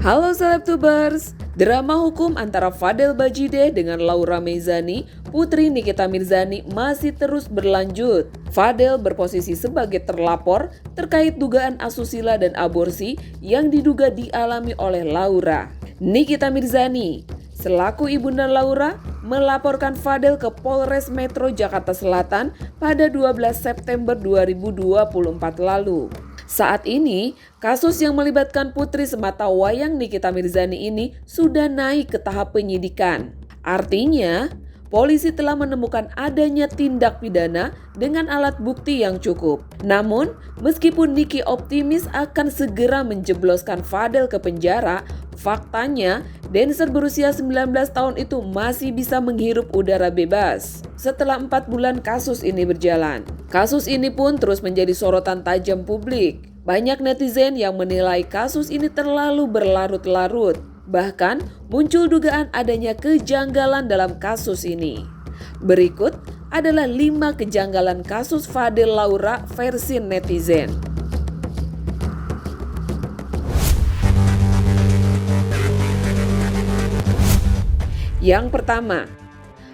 Halo Selebtubers, drama hukum antara Fadel Bajideh dengan Laura Meizani, putri Nikita Mirzani masih terus berlanjut. Fadel berposisi sebagai terlapor terkait dugaan asusila dan aborsi yang diduga dialami oleh Laura. Nikita Mirzani, selaku ibunda Laura, melaporkan Fadel ke Polres Metro Jakarta Selatan pada 12 September 2024 lalu. Saat ini, kasus yang melibatkan putri sematawayang Nikita Mirzani ini sudah naik ke tahap penyidikan. Artinya, polisi telah menemukan adanya tindak pidana dengan alat bukti yang cukup. Namun, meskipun Niki optimis akan segera menjebloskan Fadel ke penjara, faktanya dancer berusia 19 tahun itu masih bisa menghirup udara bebas. Setelah 4 bulan kasus ini berjalan, kasus ini pun terus menjadi sorotan tajam publik. Banyak netizen yang menilai kasus ini terlalu berlarut-larut. Bahkan muncul dugaan adanya kejanggalan dalam kasus ini. Berikut adalah 5 kejanggalan kasus Fadel Laura versi netizen. Yang pertama,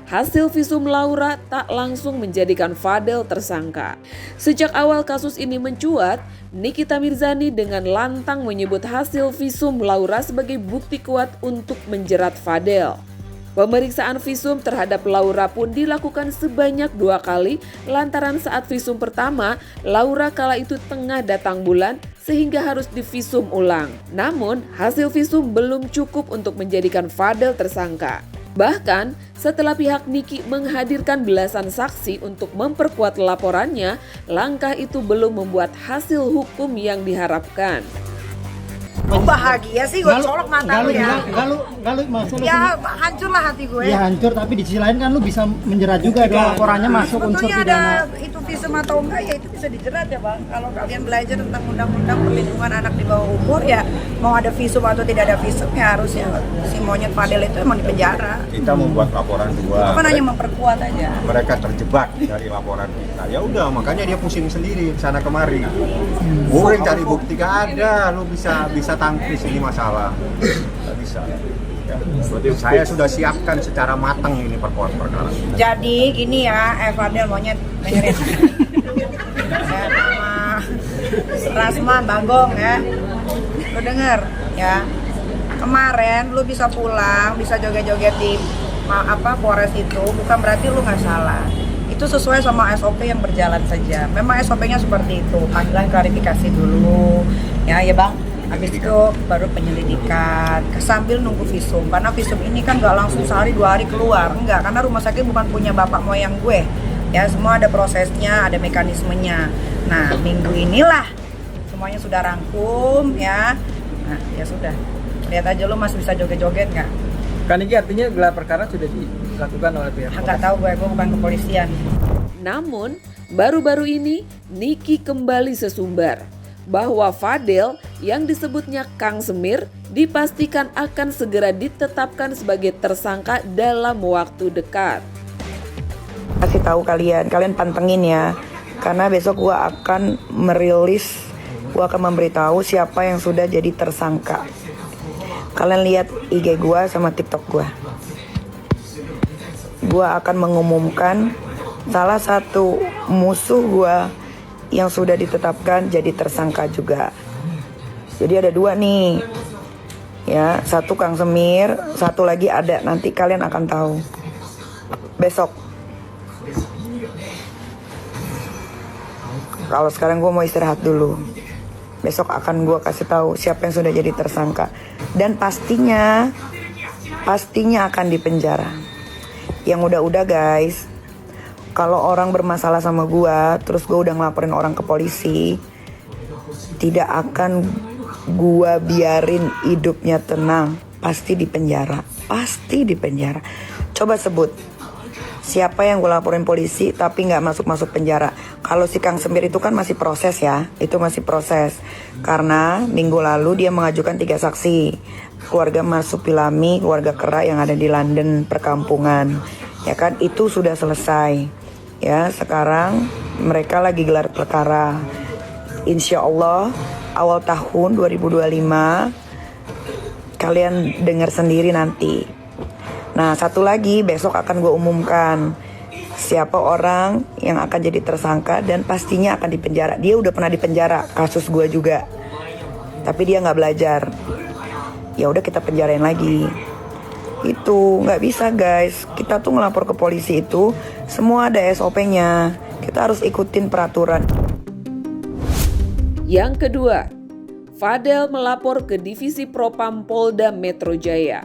hasil visum Laura tak langsung menjadikan Fadel tersangka. Sejak awal kasus ini mencuat, Nikita Mirzani dengan lantang menyebut hasil visum Laura sebagai bukti kuat untuk menjerat Fadel. Pemeriksaan visum terhadap Laura pun dilakukan sebanyak 2 kali lantaran saat visum pertama, Laura kala itu tengah datang bulan sehingga harus divisum ulang. Namun, hasil visum belum cukup untuk menjadikan Fadel tersangka. Bahkan, setelah pihak Niki menghadirkan belasan saksi untuk memperkuat laporannya, langkah itu belum membuat hasil hukum yang diharapkan. Kok bahagia sih gue colok mata lu ya? Galuh masuk. Ya hancur lah hati gue. Ya hancur, tapi di sisi lain kan lu bisa menjerat juga dong, laporannya masuk unsur sebetulnya pidana. ada itu visum atau enggak ya itu bisa dijerat ya Bang. Kalau kalian belajar tentang undang-undang perlindungan anak di bawah umur ya mau ada visum atau tidak ada visum ya harusnya si monyet Fadel itu emang di penjara. Kita membuat laporan dua. Itu kan hanya memperkuat aja. Mereka terjebak dari laporan kita. Ya udah, makanya dia pusing sendiri sana kemari. Gue cari bukti gak ada, lu bisa tangkis ini masalah. Gak bisa. Ya. Saya sudah siapkan secara matang ini perkara. Jadi gini ya, Fadel monyet dengerin. Ya, nama Rasma Bagong ya. Lu denger ya. Kemarin lu bisa pulang, bisa joget-joget di Polres itu bukan berarti lu nggak salah. Itu sesuai sama SOP yang berjalan saja. Memang SOP-nya seperti itu. Panggilan klarifikasi dulu, ya Bang. Habis itu baru penyelidikan. Sambil nunggu visum. Karena visum ini kan nggak langsung sehari 2 hari keluar, enggak. Karena rumah sakit bukan punya bapak moyang gue. Ya semua ada prosesnya, ada mekanismenya. Nah minggu inilah semuanya sudah rangkum, ya. Nah ya sudah. Lihat aja lu masih bisa joget-joget nggak? Kan ini artinya gelar perkara sudah dilakukan oleh pihak Nggak tahu gue bukan kepolisian. Namun, baru-baru ini Niki kembali sesumbar bahwa Fadel yang disebutnya Kang Semir dipastikan akan segera ditetapkan sebagai tersangka dalam waktu dekat. Kasih tahu kalian pantengin ya. Karena besok gue akan gue akan memberitahu siapa yang sudah jadi tersangka. Kalian lihat IG gue sama TikTok gue. Gue akan mengumumkan salah satu musuh gue yang sudah ditetapkan jadi tersangka juga. Jadi ada 2 nih. Ya, satu Kang Semir, satu lagi ada, nanti kalian akan tahu. Besok. Kalau sekarang gue mau istirahat dulu. Besok akan gue kasih tahu siapa yang sudah jadi tersangka. Dan pastinya akan dipenjara. Yang udah-udah guys, kalau orang bermasalah sama gue, terus gue udah ngelaporin orang ke polisi, tidak akan gue biarin hidupnya tenang. Pasti dipenjara. Coba sebut siapa yang gue laporin polisi tapi gak masuk penjara. Kalau si Kang Semir itu kan masih proses ya. Itu masih proses. Karena minggu lalu dia mengajukan 3 saksi. Keluarga Masupilami, keluarga Kera yang ada di London perkampungan. Ya kan, itu sudah selesai. Ya, sekarang mereka lagi gelar perkara. Insya Allah awal tahun 2025 Kalian dengar sendiri nanti. Nah, satu lagi besok akan gue umumkan siapa orang yang akan jadi tersangka dan pastinya akan dipenjara. Dia udah pernah dipenjara, kasus gue juga. Tapi dia nggak belajar. Ya udah kita penjarain lagi. Itu nggak bisa guys. Kita tuh ngelapor ke polisi itu semua ada SOP-nya. Kita harus ikutin peraturan. Yang kedua, Fadel melapor ke Divisi Propam Polda Metro Jaya.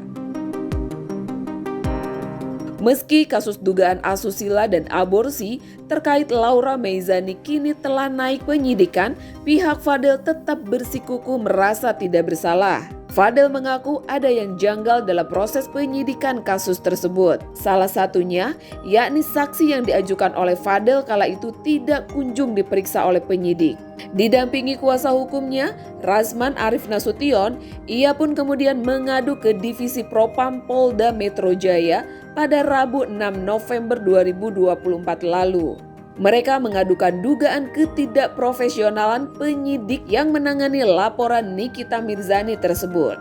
Meski kasus dugaan asusila dan aborsi terkait Laura Meizani kini telah naik penyidikan, pihak Fadel tetap bersikukuh merasa tidak bersalah. Fadel mengaku ada yang janggal dalam proses penyidikan kasus tersebut. Salah satunya, yakni saksi yang diajukan oleh Fadel kala itu tidak kunjung diperiksa oleh penyidik. Didampingi kuasa hukumnya, Razman Arif Nasution, ia pun kemudian mengadu ke Divisi Propam Polda Metro Jaya pada Rabu 6 November 2024 lalu. Mereka mengadukan dugaan ketidakprofesionalan penyidik yang menangani laporan Nikita Mirzani tersebut.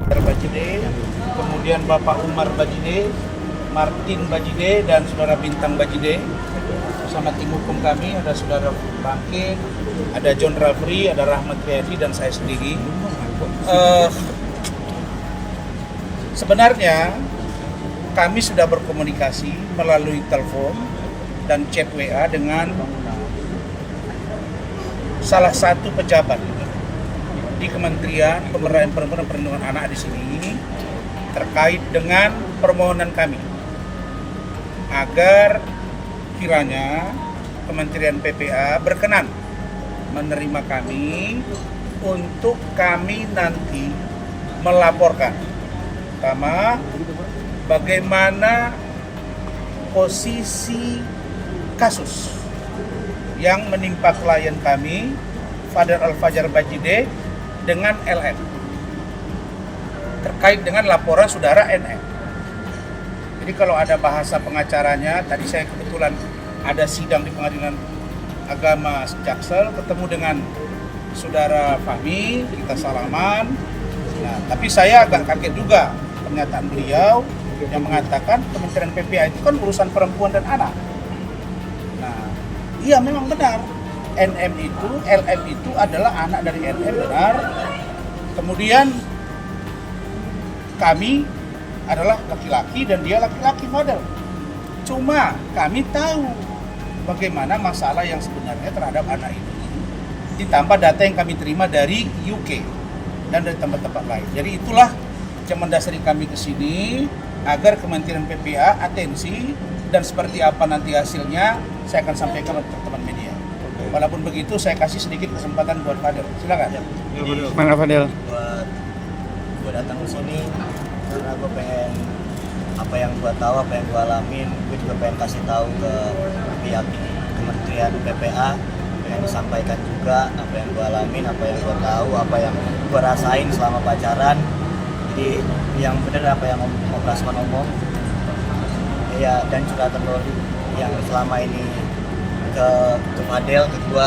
Bajide, kemudian Bapak Umar Bajide, Martin Bajide, dan Saudara Bintang Bajide. Bersama tim hukum kami ada Saudara Bangke, ada John Rafri, ada Rahmat Riyadi, dan saya sendiri. Sebenarnya kami sudah berkomunikasi melalui telepon dan chat WA dengan salah satu pejabat di Kementerian Pemberdayaan Perempuan dan Perlindungan Anak di sini terkait dengan permohonan kami agar kiranya Kementerian PPA berkenan menerima kami untuk kami nanti melaporkan pertama bagaimana posisi kasus yang menimpa klien kami Fadel Al-Fajar Bajide dengan LN terkait dengan laporan saudara NM. Jadi kalau ada bahasa pengacaranya, tadi saya kebetulan ada sidang di Pengadilan Agama Jaksel, ketemu dengan saudara Fahmi, kita salaman. Nah, tapi saya agak kaget juga pernyataan beliau yang mengatakan Kementerian PPA itu kan urusan perempuan dan anak. Nah, iya memang benar. LM itu adalah anak dari NM, benar. Kemudian kami adalah laki-laki dan dia laki-laki Fadel. Cuma kami tahu bagaimana masalah yang sebenarnya terhadap anak ini. Ditambah data yang kami terima dari UK dan dari tempat-tempat lain. Jadi itulah yang mendasari kami ke sini agar Kementerian PPA atensi dan seperti apa nanti hasilnya saya akan sampaikan untuk teman media. Walaupun begitu saya kasih sedikit kesempatan buat Fadel. Silakan. Mana Fadel? Gue datang ke sini karena gue pengen apa yang gue tahu, apa yang gue alamin, gue juga pengen kasih tahu ke pihak Kementerian PPA, pengen disampaikan juga apa yang gue alamin, apa yang gue tahu, apa yang gue rasain selama pacaran. Jadi yang benar apa yang Om Rasman ngomong, ya, dan curhatan Loli yang selama ini ke Fadel, ke gue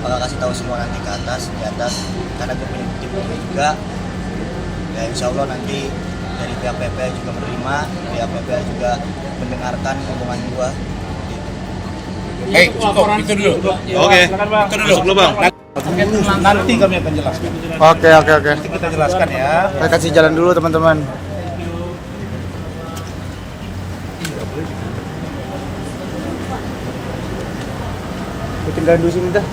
bakal kasih tahu semua nanti di atas karena gue punya bukti juga. Ya insya Allah nanti dari pihak PPA juga menerima, pihak PPA juga mendengarkan omongan gue. Cukup, itu dulu. Oke, itu dulu Bang. Nanti kami akan jelaskan. Oke. Nanti kita jelaskan ya. Saya kasih jalan dulu teman-teman. Tinggal dulu sini dah.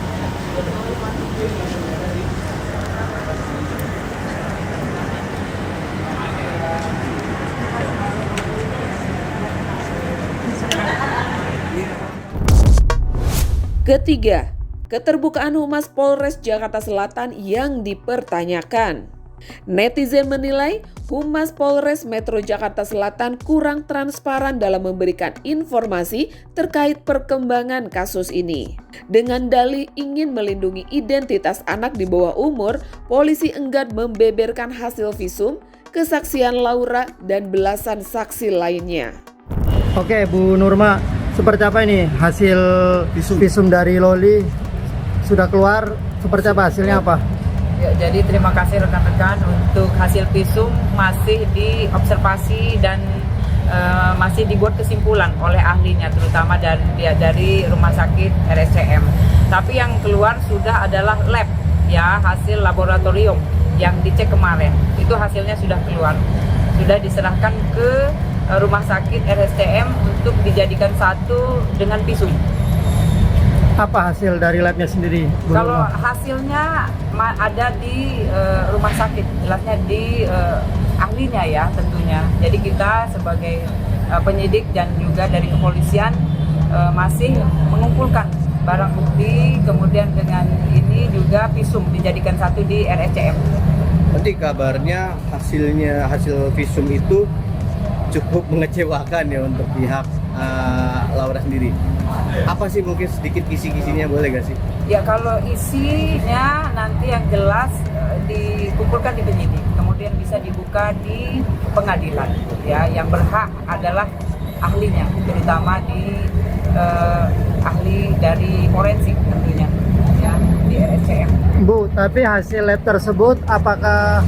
Ketiga, keterbukaan Humas Polres Jakarta Selatan yang dipertanyakan. Netizen menilai Humas Polres Metro Jakarta Selatan kurang transparan dalam memberikan informasi terkait perkembangan kasus ini. Dengan dalih ingin melindungi identitas anak di bawah umur, polisi enggan membeberkan hasil visum, kesaksian Laura, dan belasan saksi lainnya. Oke, Bu Nurma, seperti apa ini hasil visum dari Loli sudah keluar? Seperti apa hasilnya apa? Ya, jadi terima kasih rekan-rekan untuk hasil visum masih diobservasi dan masih dibuat kesimpulan oleh ahlinya, terutama dari rumah sakit RSCM. Tapi yang keluar sudah adalah lab, ya, hasil laboratorium yang dicek kemarin. Itu hasilnya sudah keluar, sudah diserahkan ke rumah sakit RSCM untuk dijadikan satu dengan visum. Apa hasil dari labnya sendiri, Bu? Kalau hasilnya ada di rumah sakit, jelasnya di ahlinya ya tentunya. Jadi kita sebagai penyidik dan juga dari kepolisian masih mengumpulkan barang bukti, kemudian dengan ini juga visum dijadikan satu di RSCM. Nanti kabarnya hasil visum itu cukup mengecewakan ya untuk pihak Laura sendiri. Apa sih mungkin sedikit kisi-kisinya, boleh gak sih? Ya, kalau isinya nanti yang jelas dikumpulkan di penyidik, kemudian bisa dibuka di pengadilan. Ya, yang berhak adalah ahlinya, terutama di ahli dari forensik tentunya, ya, di RSCM. Bu, tapi hasil lab tersebut apakah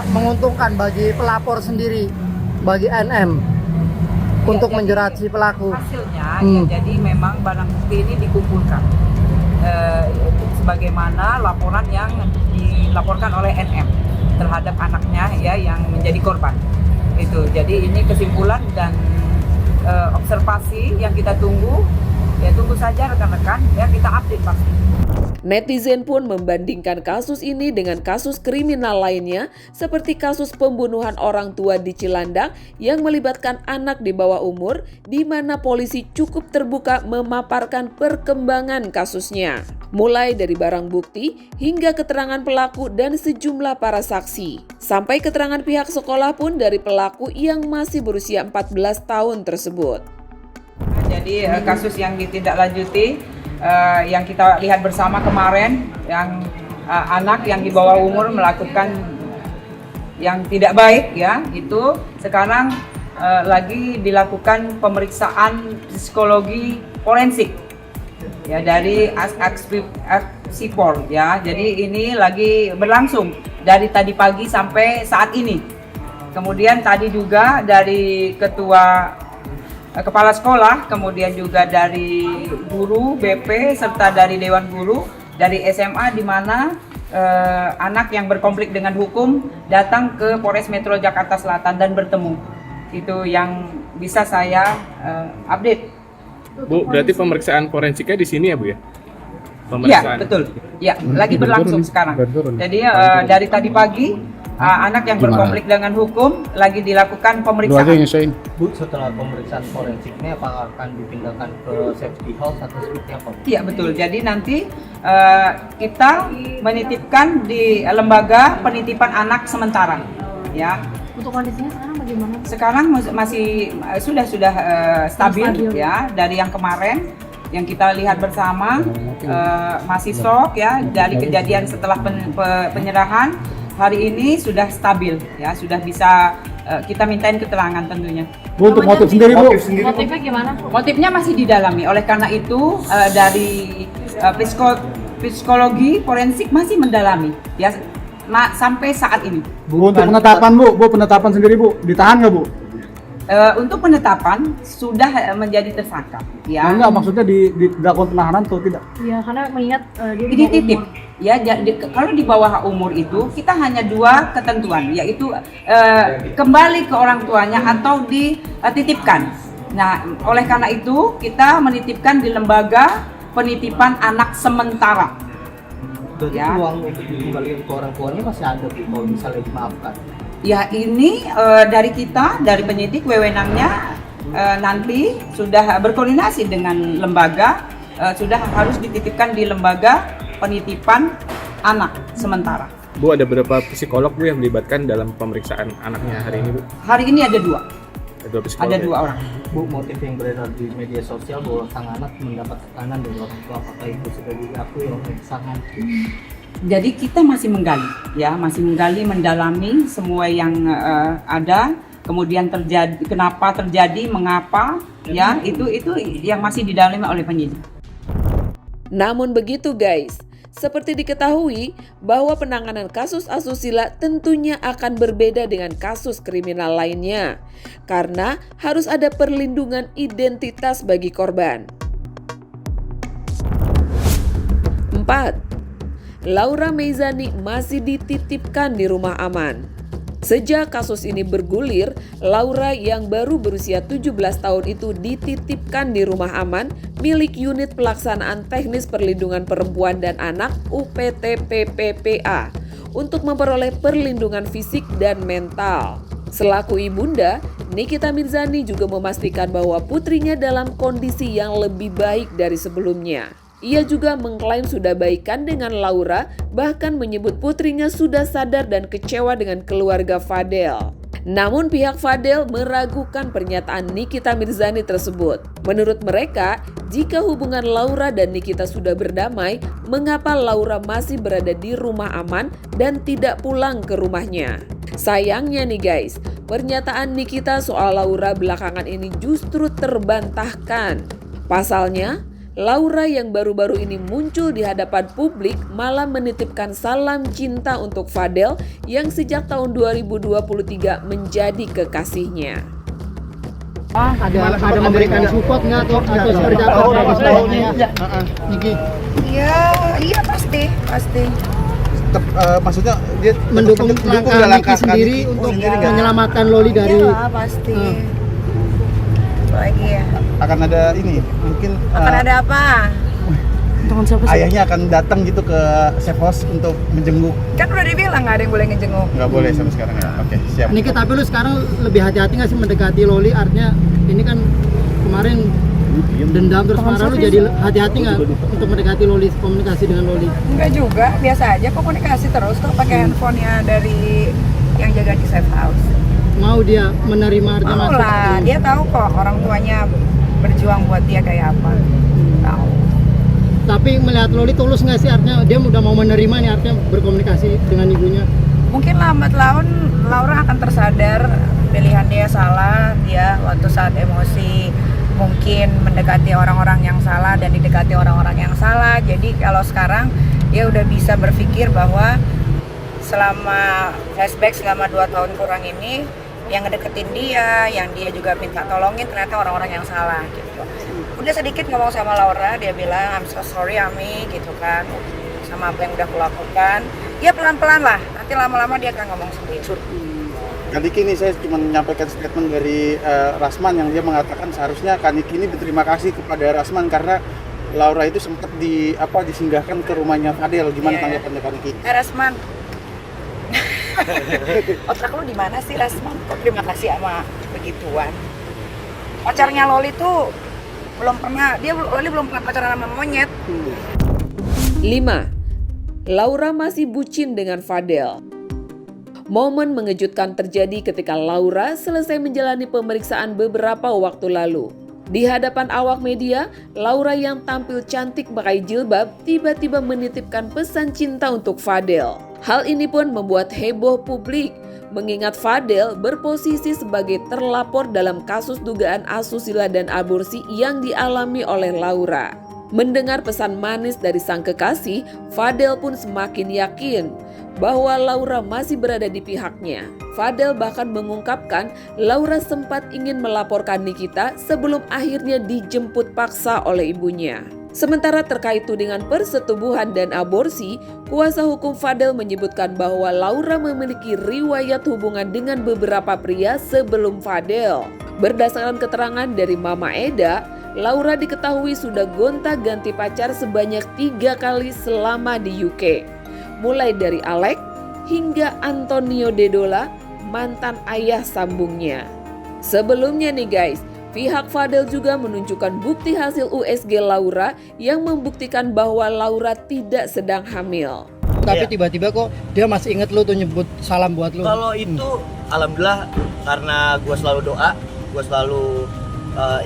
menguntungkan bagi pelapor sendiri, bagi NM? Untuk jadi menjerat si pelaku. Hasilnya ya, jadi memang barang bukti ini dikumpulkan sebagaimana laporan yang dilaporkan oleh NM terhadap anaknya ya yang menjadi korban. Itu. Jadi ini kesimpulan dan observasi yang kita tunggu. Ya, tunggu saja rekan-rekan, ya, kita update pasti. Netizen pun membandingkan kasus ini dengan kasus kriminal lainnya seperti kasus pembunuhan orang tua di Cilandak yang melibatkan anak di bawah umur, di mana polisi cukup terbuka memaparkan perkembangan kasusnya. Mulai dari barang bukti hingga keterangan pelaku dan sejumlah para saksi. Sampai keterangan pihak sekolah pun dari pelaku yang masih berusia 14 tahun tersebut. Jadi kasus yang ditindaklanjuti yang kita lihat bersama kemarin, yang anak yang di bawah umur melakukan yang tidak baik, ya, itu sekarang lagi dilakukan pemeriksaan psikologi forensik, ya, dari Aksipol, ya. Jadi ini lagi berlangsung dari tadi pagi sampai saat ini. Kemudian tadi juga dari kepala sekolah, kemudian juga dari guru BP serta dari Dewan Guru dari SMA, di mana anak yang berkonflik dengan hukum datang ke Polres Metro Jakarta Selatan dan bertemu. Itu yang bisa saya update. Bu, berarti pemeriksaan forensiknya di sini ya, Bu, ya? Iya, betul. Ya, lagi berlangsung sekarang. Jadi dari tadi pagi anak yang berkonflik dengan hukum lagi dilakukan pemeriksaan. Bu, setelah pemeriksaan forensiknya apakah akan dipindahkan ke safety house atau seperti apa? Iya, betul. Jadi nanti kita menitipkan di lembaga penitipan anak sementara, ya. Untuk kondisinya sekarang bagaimana? Sekarang masih sudah stabil, ya, dari yang kemarin yang kita lihat bersama, masih shock, ya, dari kejadian setelah penyerahan. Hari ini sudah stabil, ya, sudah bisa kita mintain keterangan tentunya. Bu, untuk motif sendiri, Bu? Motifnya gimana? Motifnya masih didalami, oleh karena itu dari psikologi forensik masih mendalami, ya, sampai saat ini. Bu, untuk penetapan, Bu, penetapan sendiri, Bu, ditahan nggak, Bu? Untuk penetapan sudah menjadi tersangka, ya. Enggak, maksudnya dilakukan penahanan atau tidak? Iya, karena mengingat dia di Dititip, bawah umur. ya. Kalau di bawah umur itu kita hanya dua ketentuan, yaitu kembali ke orang tuanya atau dititipkan. Nah, oleh karena itu kita menitipkan di lembaga penitipan anak sementara. Jadi Ya. uang untuk dikembalikan ke orang tuanya masih ada, Bu, kalau misalnya dimaafkan. Ya, ini dari kita, dari penyidik, wewenangnya nanti sudah berkoordinasi dengan lembaga, sudah harus dititipkan di lembaga penitipan anak sementara. Bu, ada berapa psikolog, Bu, yang melibatkan dalam pemeriksaan anaknya hari ini, Bu? Hari ini ada dua. Ada dua psikolog. Ada ya? dua orang. Bu, motif yang beredar di media sosial bahwa sang anak mendapat tekanan dari orang tua, apakah itu sudah diakui oleh sang anak? Jadi kita masih menggali, ya, masih menggali, mendalami semua yang ada, kemudian kenapa terjadi, mengapa, ya, itu yang masih didalami oleh penyidik. Namun begitu guys, Seperti diketahui bahwa penanganan kasus asusila tentunya akan berbeda dengan kasus kriminal lainnya karena harus ada perlindungan identitas bagi korban. 4. Laura Meizani masih dititipkan di rumah aman. Sejak kasus ini bergulir, Laura yang baru berusia 17 tahun itu dititipkan di rumah aman milik Unit Pelaksanaan Teknis Perlindungan Perempuan dan Anak UPTPPPA untuk memperoleh perlindungan fisik dan mental. Selaku ibunda, Nikita Mirzani juga memastikan bahwa putrinya dalam kondisi yang lebih baik dari sebelumnya. Ia juga mengklaim sudah baikan dengan Laura, bahkan menyebut putrinya sudah sadar dan kecewa dengan keluarga Fadel. Namun pihak Fadel meragukan pernyataan Nikita Mirzani tersebut. Menurut mereka, jika hubungan Laura dan Nikita sudah berdamai, mengapa Laura masih berada di rumah aman dan tidak pulang ke rumahnya? Sayangnya nih guys, pernyataan Nikita soal Laura belakangan ini justru terbantahkan. Pasalnya, Laura yang baru-baru ini muncul di hadapan publik malah menitipkan salam cinta untuk Fadel yang sejak tahun 2023 menjadi kekasihnya. Ada memberikan support nggak atau seperti apa bagi suaminya? Niki. Iya pasti. Maksudnya dia Mendukung langkah Niki sendiri untuk menyelamatkan Loli dari. Iya pasti. Lagi ya. akan ada ini mungkin Akan ada apa? ayahnya akan datang gitu ke safe house untuk menjenguk. Kan udah dibilang nggak ada yang boleh ngejenguk. Nggak boleh sampai sekarang ya. Oke, siap. Niki, tapi lu sekarang lebih hati-hati nggak sih mendekati Loli? Artinya ini kan kemarin dendam terus marah, lu jadi hati-hati nggak untuk mendekati Loli, komunikasi dengan Loli? Enggak juga, biasa aja komunikasi terus tuh pakai handphonenya dari yang jaga di safe house. Mau dia menerima artinya Mau lah, dia tahu kok orang tuanya berjuang buat dia kayak apa. Tahu. Tapi melihat Loli tulus nggak sih, artinya dia udah mau menerima nih, artinya berkomunikasi dengan ibunya? Mungkin lambat laun Laura akan tersadar pilihan dia salah, dia waktu saat emosi mungkin mendekati orang-orang yang salah dan didekati orang-orang yang salah. Jadi kalau sekarang dia udah bisa berpikir bahwa selama flashback selama 2 tahun kurang ini yang ngedeketin dia, yang dia juga minta tolongin ternyata orang-orang yang salah gitu. Udah sedikit ngomong sama Laura, dia bilang I'm so sorry Ami gitu kan, sama apa yang udah kulakukan. Ya pelan-pelan lah, nanti lama-lama dia akan ngomong sendiri. Kaniki ini saya cuma menyampaikan statement dari Rasman yang dia mengatakan seharusnya Kaniki ini berterima kasih kepada Rasman karena Laura itu sempat disinggahkan ke rumahnya Fadel. Gimana tanggapannya Kaniki? Rasman, otak lu di mana sih Rasman? Kok terima kasih sama begituan? Pacarnya Loli tuh Loli belum pernah pacaran sama monyet. 5. Laura masih bucin dengan Fadel. Momen mengejutkan terjadi ketika Laura selesai menjalani pemeriksaan beberapa waktu lalu. Di hadapan awak media, Laura yang tampil cantik pakai jilbab tiba-tiba menitipkan pesan cinta untuk Fadel. Hal ini pun membuat heboh publik, mengingat Fadel berposisi sebagai terlapor dalam kasus dugaan asusila dan aborsi yang dialami oleh Laura. Mendengar pesan manis dari sang kekasih, Fadel pun semakin yakin bahwa Laura masih berada di pihaknya. Fadel bahkan mengungkapkan Laura sempat ingin melaporkan Nikita sebelum akhirnya dijemput paksa oleh ibunya. Sementara terkait tudingan persetubuhan dan aborsi, kuasa hukum Fadel menyebutkan bahwa Laura memiliki riwayat hubungan dengan beberapa pria sebelum Fadel. Berdasarkan keterangan dari Mama Eda, Laura diketahui sudah gonta-ganti pacar sebanyak 3 kali selama di UK. Mulai dari Alex hingga Antonio Dedola, mantan ayah sambungnya. Sebelumnya nih guys, pihak Fadel juga menunjukkan bukti hasil USG Laura yang membuktikan bahwa Laura tidak sedang hamil. Tapi tiba-tiba kok dia masih inget lu tuh nyebut salam buat lu. Kalau itu alhamdulillah, karena gue selalu doa, gue selalu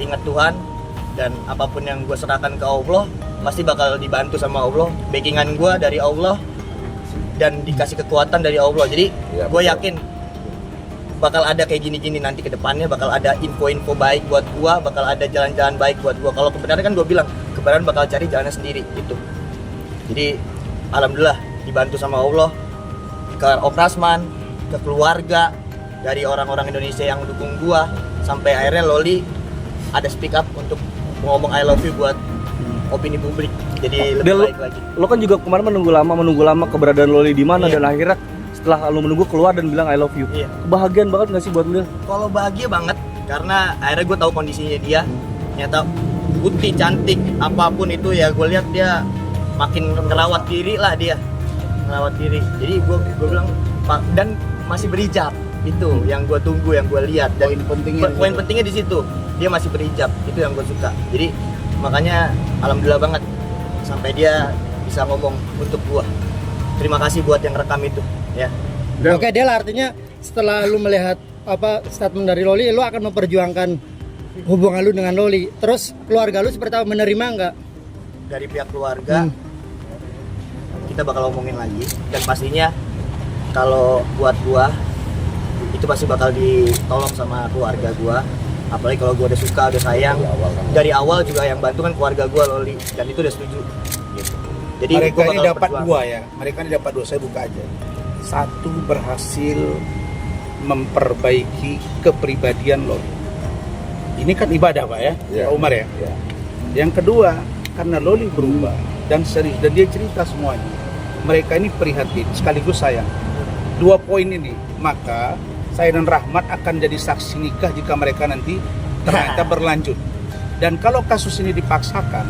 ingat Tuhan, dan apapun yang gue serahkan ke Allah pasti bakal dibantu sama Allah. Backingan gue dari Allah dan dikasih kekuatan dari Allah. Jadi gue yakin bakal ada kayak gini-gini nanti ke depannya, bakal ada info-info baik buat gue, bakal ada jalan-jalan baik buat gue. Kalau kebenaran kan gue bilang, kebenaran bakal cari jalannya sendiri gitu. Jadi alhamdulillah dibantu sama Allah, ke Om Rasman, ke keluarga, dari orang-orang Indonesia yang dukung gua, sampai akhirnya Loli ada speak up untuk ngomong I love you buat opini publik. Jadi lebih baik lagi. Lo kan juga kemarin menunggu lama keberadaan Loli di mana, dan akhirnya setelah lo menunggu keluar dan bilang I love you. Iya. Kebahagiaan banget nggak sih buat lo? Kalau bahagia banget karena akhirnya gue tahu kondisinya dia, ternyata putih cantik apapun itu ya, gue lihat dia makin ngerawat diri lah, dia ngerawat diri. Jadi gue bilang dan masih berhijab, itu yang gue tunggu, yang gue lihat. Dan poin pentingnya di situ, dia masih berhijab, itu yang gue suka. Jadi makanya alhamdulillah banget sampai dia bisa ngomong untuk gue. Terima kasih buat yang rekam itu ya. Oke Del, artinya setelah lu melihat statement dari Loli, lu akan memperjuangkan hubungan lu dengan Loli. Terus keluarga lu seperti apa, menerima nggak? Dari pihak keluarga kita bakal ngomongin lagi, dan pastinya kalau buat gua itu pasti bakal ditolong sama keluarga gua. Apalagi kalau gua udah suka, udah sayang. Dari awal juga yang bantu kan keluarga gua, Loli, dan itu udah setuju gitu. Jadi mereka ini dapat dua ya, mereka ini dapat dua, saya buka aja. Satu, berhasil memperbaiki kepribadian Loli. Ini kan ibadah Pak ya, Pak Umar ya. Yang kedua, karena Loli berubah dan serius, dan dia cerita semuanya. Mereka ini prihatin sekaligus sayang. Dua poin ini, maka saya dan Rahmat akan jadi saksi nikah jika mereka nanti ternyata berlanjut. Dan kalau kasus ini dipaksakan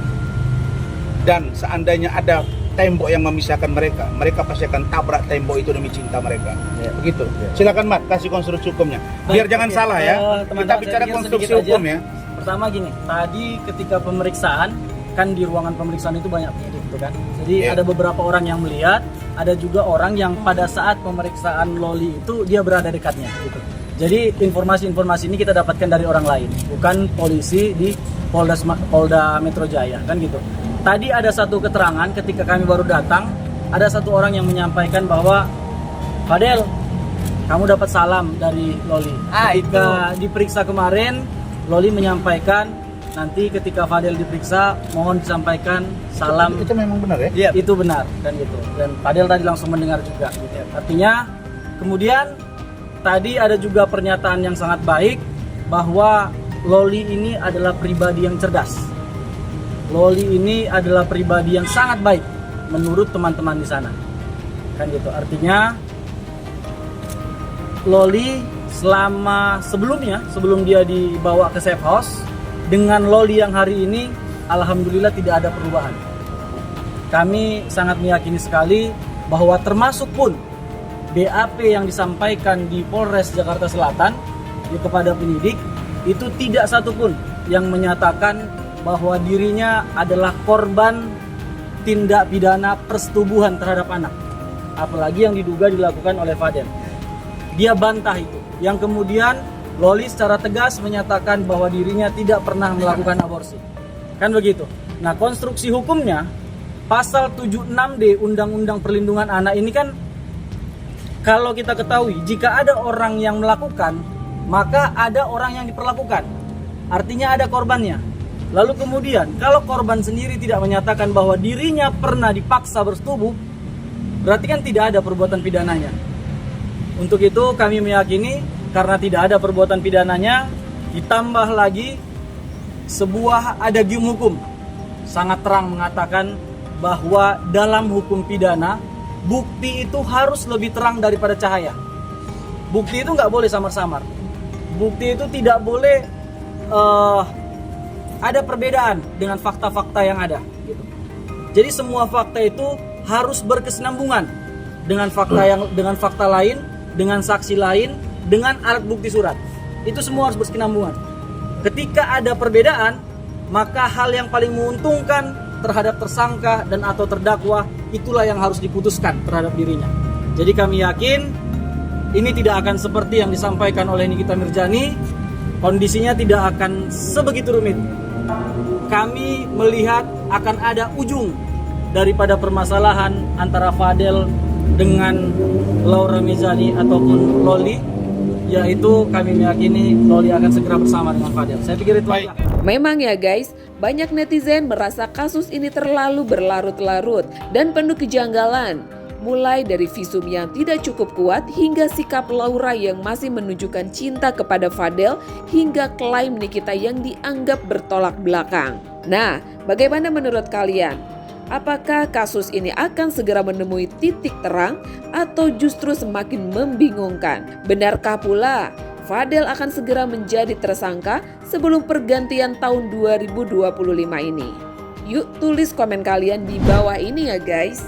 dan seandainya ada tembok yang memisahkan mereka, mereka pasti akan tabrak tembok itu demi cinta mereka. Begitu. Silakan Mat, kasih konstruksi hukumnya. Biar jangan salah ya. Kita bicara konstruksi hukum ya. Pertama gini, tadi ketika pemeriksaan kan di ruangan pemeriksaan itu banyak penyidik gitu kan. Jadi ada beberapa orang yang melihat, ada juga orang yang pada saat pemeriksaan Loli itu dia berada dekatnya gitu. Jadi informasi-informasi ini kita dapatkan dari orang lain, bukan polisi di Polda Metro Jaya kan gitu. Tadi ada satu keterangan ketika kami baru datang, ada satu orang yang menyampaikan bahwa Fadel, kamu dapat salam dari Loli. Ketika diperiksa kemarin, Loli menyampaikan nanti ketika Fadel diperiksa mohon disampaikan salam. Itu memang benar ya? Iya, itu benar dan gitu. Dan Fadel tadi langsung mendengar juga. Gitu. Artinya kemudian tadi ada juga pernyataan yang sangat baik bahwa Loli ini adalah pribadi yang cerdas. Loli ini adalah pribadi yang sangat baik menurut teman-teman di sana. Kan gitu. Artinya Loli sebelum dia dibawa ke safe house, dengan Loli yang hari ini alhamdulillah tidak ada perubahan. Kami sangat meyakini sekali bahwa termasuk pun BAP yang disampaikan di Polres Jakarta Selatan kepada penyidik itu tidak satupun yang menyatakan bahwa dirinya adalah korban tindak pidana persetubuhan terhadap anak, apalagi yang diduga dilakukan oleh Fadel. Dia bantah itu, yang kemudian Loli secara tegas menyatakan bahwa dirinya tidak pernah melakukan aborsi. Kan begitu. Nah, konstruksi hukumnya pasal 76D Undang-Undang Perlindungan Anak ini kan, kalau kita ketahui jika ada orang yang melakukan, maka ada orang yang diperlakukan. Artinya ada korbannya. Lalu kemudian kalau korban sendiri tidak menyatakan bahwa dirinya pernah dipaksa bersetubuh, berarti kan tidak ada perbuatan pidananya. Untuk itu kami meyakini karena tidak ada perbuatan pidananya, ditambah lagi sebuah adagium hukum sangat terang mengatakan bahwa dalam hukum pidana bukti itu harus lebih terang daripada cahaya. Bukti itu nggak boleh samar-samar. Bukti itu tidak boleh ada perbedaan dengan fakta-fakta yang ada. Gitu. Jadi semua fakta itu harus berkesinambungan dengan fakta lain, dengan saksi lain, dengan alat bukti surat. Itu semua harus berkesinambungan. Ketika ada perbedaan, maka hal yang paling menguntungkan terhadap tersangka dan atau terdakwa itulah yang harus diputuskan terhadap dirinya. Jadi kami yakin ini tidak akan seperti yang disampaikan oleh Nikita Mirzani. Kondisinya tidak akan sebegitu rumit. Kami melihat akan ada ujung daripada permasalahan antara Fadel dengan Laura Mezani ataupun Loli. yaitu kami meyakini Loli akan segera bersama dengan Fadel. Saya pikir itu aja. Memang ya guys, banyak netizen merasa kasus ini terlalu berlarut-larut dan penuh kejanggalan. Mulai dari visum yang tidak cukup kuat hingga sikap Laura yang masih menunjukkan cinta kepada Fadel hingga klaim Nikita yang dianggap bertolak belakang. Nah, bagaimana menurut kalian? Apakah kasus ini akan segera menemui titik terang atau justru semakin membingungkan? Benarkah pula Fadel akan segera menjadi tersangka sebelum pergantian tahun 2025 ini? Yuk tulis komen kalian di bawah ini ya guys.